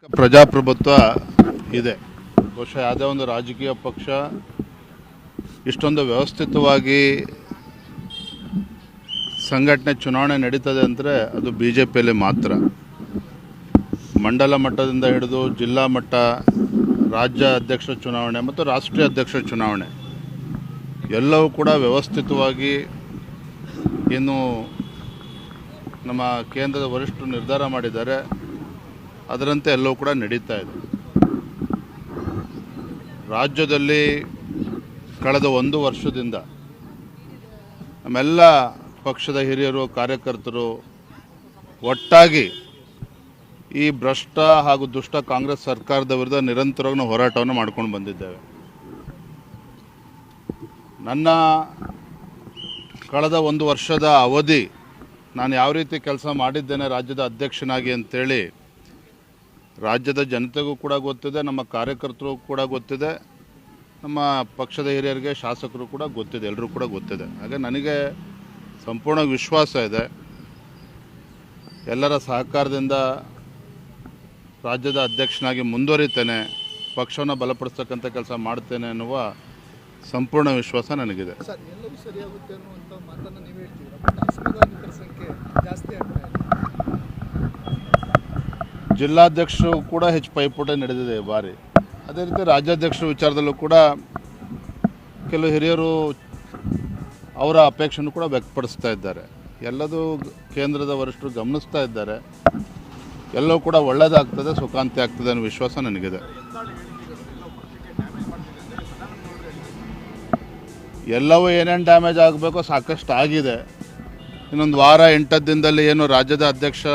ಪ್ರಜಾಪ್ರಭುತ್ವ ಇದೆ. ಬಹುಶಃ ಯಾವುದೇ ಒಂದು ರಾಜಕೀಯ ಪಕ್ಷ ಇಷ್ಟೊಂದು ವ್ಯವಸ್ಥಿತವಾಗಿ ಸಂಘಟನೆ ಚುನಾವಣೆ ನಡೀತದೆ ಅಂದರೆ ಅದು BJPಯಲ್ಲಿ ಮಾತ್ರ. ಮಂಡಲ ಮಟ್ಟದಿಂದ ಹಿಡಿದು ಜಿಲ್ಲಾ ಮಟ್ಟ, ರಾಜ್ಯ ಅಧ್ಯಕ್ಷ ಚುನಾವಣೆ ಮತ್ತು ರಾಷ್ಟ್ರೀಯ ಅಧ್ಯಕ್ಷ ಚುನಾವಣೆ ಎಲ್ಲವೂ ಕೂಡ ವ್ಯವಸ್ಥಿತವಾಗಿ ಏನು ನಮ್ಮ ಕೇಂದ್ರದ ವರಿಷ್ಠರು ನಿರ್ಧಾರ ಮಾಡಿದ್ದಾರೆ ಅದರಂತೆ ಎಲ್ಲವೂ ಕೂಡ ನಡೀತಾ ಇದೆ. ರಾಜ್ಯದಲ್ಲಿ ಕಳೆದ 1 ವರ್ಷದಿಂದ ನಮ್ಮೆಲ್ಲ ಪಕ್ಷದ ಹಿರಿಯರು, ಕಾರ್ಯಕರ್ತರು ಒಟ್ಟಾಗಿ ಈ ಭ್ರಷ್ಟ ಹಾಗೂ ದುಷ್ಟ ಕಾಂಗ್ರೆಸ್ ಸರ್ಕಾರದ ವಿರುದ್ಧ ನಿರಂತರವಾಗಿ ಹೋರಾಟವನ್ನು ಮಾಡ್ಕೊಂಡು ಬಂದಿದ್ದೇವೆ. ನನ್ನ ಕಳೆದ 1 ವರ್ಷದ ಅವಧಿ ನಾನು ಯಾವ ರೀತಿ ಕೆಲಸ ಮಾಡಿದ್ದೇನೆ ರಾಜ್ಯದ ಅಧ್ಯಕ್ಷನಾಗಿ ಅಂತೇಳಿ ರಾಜ್ಯದ ಜನತೆಗೂ ಕೂಡ ಗೊತ್ತಿದೆ, ನಮ್ಮ ಕಾರ್ಯಕರ್ತರಿಗೂ ಕೂಡ ಗೊತ್ತಿದೆ, ನಮ್ಮ ಪಕ್ಷದ ಹಿರಿಯರಿಗೆ, ಶಾಸಕರು ಕೂಡ ಗೊತ್ತಿದೆ, ಎಲ್ಲರೂ ಕೂಡ ಗೊತ್ತಿದೆ. ಹಾಗೆ ನನಗೆ ಸಂಪೂರ್ಣ ವಿಶ್ವಾಸ ಇದೆ, ಎಲ್ಲರ ಸಹಕಾರದಿಂದ ರಾಜ್ಯದ ಅಧ್ಯಕ್ಷನಾಗಿ ಮುಂದುವರಿತೇನೆ, ಪಕ್ಷವನ್ನು ಬಲಪಡಿಸ್ತಕ್ಕಂಥ ಕೆಲಸ ಮಾಡ್ತೇನೆ ಅನ್ನುವ ಸಂಪೂರ್ಣ ವಿಶ್ವಾಸ ನನಗಿದೆ. ಸರ್, ಎಲ್ಲವೂ ಸರಿಯಾಗುತ್ತೆ ಅನ್ನುವಂಥ ಮಾತನ್ನು ನೀವು ಹೇಳ್ತೀರಾ, ಬಟ್ ಅಸಮಾಧಾನಿತರ ಸಂಖ್ಯೆ ಜಾಸ್ತಿ ಆಗ್ತಾ ಇದೆ. ಜಿಲ್ಲಾಧ್ಯಕ್ಷರು ಕೂಡ ಹೆಚ್ಚು ಪೈಪೋಟಿ ನಡೆದಿದೆ ಈ ಬಾರಿ. ಅದೇ ರೀತಿ ರಾಜ್ಯಾಧ್ಯಕ್ಷರ ವಿಚಾರದಲ್ಲೂ ಕೂಡ ಕೆಲವು ಹಿರಿಯರು ಅವರ ಅಪೇಕ್ಷೆಯನ್ನು ಕೂಡ ವ್ಯಕ್ತಪಡಿಸ್ತಾ ಇದ್ದಾರೆ. ಎಲ್ಲದೂ ಕೇಂದ್ರದ ವರಿಷ್ಠರು ಗಮನಿಸ್ತಾ ಇದ್ದಾರೆ. ಎಲ್ಲವೂ ಕೂಡ ಒಳ್ಳೆಯದಾಗ್ತದೆ, ಸುಖಾಂತಿ ಆಗ್ತದೆ ಅನ್ನೋ ವಿಶ್ವಾಸ ನನಗಿದೆ. ಎಲ್ಲವೂ ಏನೇನು ಡ್ಯಾಮೇಜ್ ಆಗಬೇಕೋ ಸಾಕಷ್ಟು ಆಗಿದೆ. ಇನ್ನೊಂದು ವಾರ 8 ದಿನದಲ್ಲಿ ಏನು ರಾಜ್ಯದ ಅಧ್ಯಕ್ಷ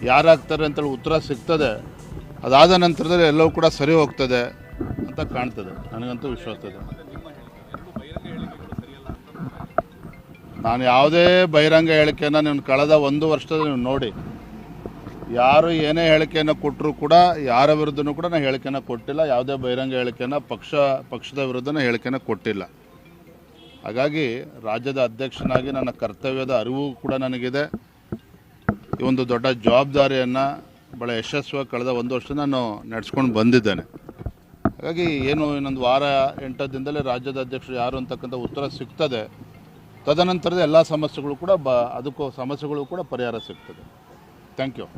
ಯಾರಾಗ್ತಾರೆ ಅಂತೇಳಿ ಉತ್ತರ ಸಿಗ್ತದೆ. ಅದಾದ ನಂತರದಲ್ಲಿ ಎಲ್ಲವೂ ಕೂಡ ಸರಿ ಹೋಗ್ತದೆ ಅಂತ ಕಾಣ್ತದೆ, ನನಗಂತೂ ವಿಶ್ವಾಸ ಇದೆ. ನಾನು ಯಾವುದೇ ಬಹಿರಂಗ ಹೇಳಿಕೆಯನ್ನು ನೀವು ಕಳೆದ 1 ವರ್ಷದಲ್ಲಿ ನೀವು ನೋಡಿ, ಯಾರು ಏನೇ ಹೇಳಿಕೆಯನ್ನು ಕೊಟ್ಟರೂ ಕೂಡ ಯಾರ ವಿರುದ್ಧನೂ ಕೂಡ ನಾನು ಹೇಳಿಕೆಯನ್ನು ಕೊಟ್ಟಿಲ್ಲ. ಯಾವುದೇ ಬಹಿರಂಗ ಹೇಳಿಕೆಯನ್ನು ಪಕ್ಷದ ವಿರುದ್ಧನ ಹೇಳಿಕೆಯನ್ನು ಕೊಟ್ಟಿಲ್ಲ. ಹಾಗಾಗಿ ರಾಜ್ಯದ ಅಧ್ಯಕ್ಷನಾಗಿ ನನ್ನ ಕರ್ತವ್ಯದ ಅರಿವು ಕೂಡ ನನಗಿದೆ. ಈ ಒಂದು ದೊಡ್ಡ ಜವಾಬ್ದಾರಿಯನ್ನು ಭಾಳ ಯಶಸ್ವಿಯಾಗಿ ಕಳೆದ 1 ವರ್ಷ ನಾನು ನಡೆಸ್ಕೊಂಡು ಬಂದಿದ್ದೇನೆ. ಹಾಗಾಗಿ ಏನು ಇನ್ನೊಂದು ವಾರ 8 ದಿನದಲ್ಲಿ ರಾಜ್ಯದ ಅಧ್ಯಕ್ಷರು ಯಾರು ಅಂತಕ್ಕಂಥ ಉತ್ತರ ಸಿಗ್ತದೆ. ತದನಂತರದ ಎಲ್ಲ ಸಮಸ್ಯೆಗಳು ಕೂಡ ಅದಕ್ಕೂ ಸಮಸ್ಯೆಗಳು ಕೂಡ ಪರಿಹಾರ ಸಿಗ್ತದೆ. Thank you.